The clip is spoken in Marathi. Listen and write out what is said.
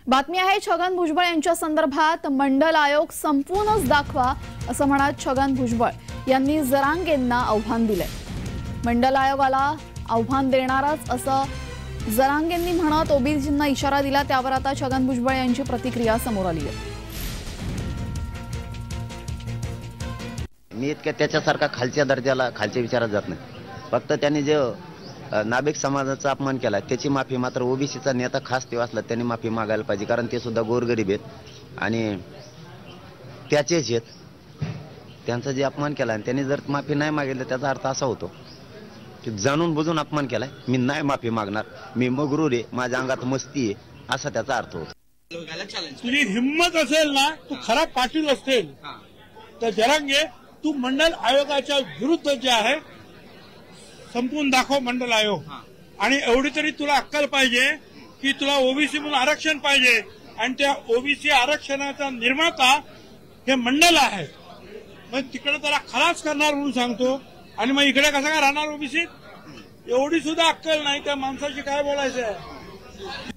बातमी आहे छगन भुजबळ यांच्या संदर्भात मंडल आयोग संपूर्णच दाखवा असं म्हणत छगन भुजबळ यांनी जरांगेंना आव्हान दिले। मंडल आयोगाला आव्हान देणारच असं जरांगेंनी म्हणत ओबीसींना इशारा दिला। त्यावर आता छगन भुजबळ यांची प्रतिक्रिया समोर आली आहे। मी इतक्या त्याच्यासारखा खालच्या दर्जाला खालच्या विचारात जात नाही। फक्त त्यांनी जे नाभिक समाजाचा अपमान केला त्याची माफी मात्र ओबीसीचा नेता खास ते असला त्यांनी माफी मागायला पाहिजे, कारण ते सुद्धा गोरगरीब आहेत आणि त्याचेच आहेत। त्यांचा जे अपमान केला आणि त्यांनी जर माफी नाही मागितली त्याचा अर्थ असा होतो की जाणून बुजून अपमान केलाय, मी नाही माफी मागणार, मी मगरूर आहे, माझ्या अंगात मस्ती आहे, असा त्याचा अर्थ होतो। तुझी हिम्मत असेल ना, तू खरा पाटील असेल तर जरांगे तू मंडल आयोगाच्या विरुद्ध जे आहे संपूर्ण दाखव मंडल आयोग। आणि एवढी तरी तुला अक्कल पाहिजे की तुला ओबीसी म्हणून आरक्षण पाहिजे आणि त्या ओबीसी आरक्षणाचा निर्माता हे मंडल आहे। मग तिकडे त्याला खलास करणार म्हणून सांगतो आणि मग इकडे कसं काय राहणार ओबीसी? एवढी सुद्धा अक्कल नाही त्या माणसाची, काय बोलायचं आहे।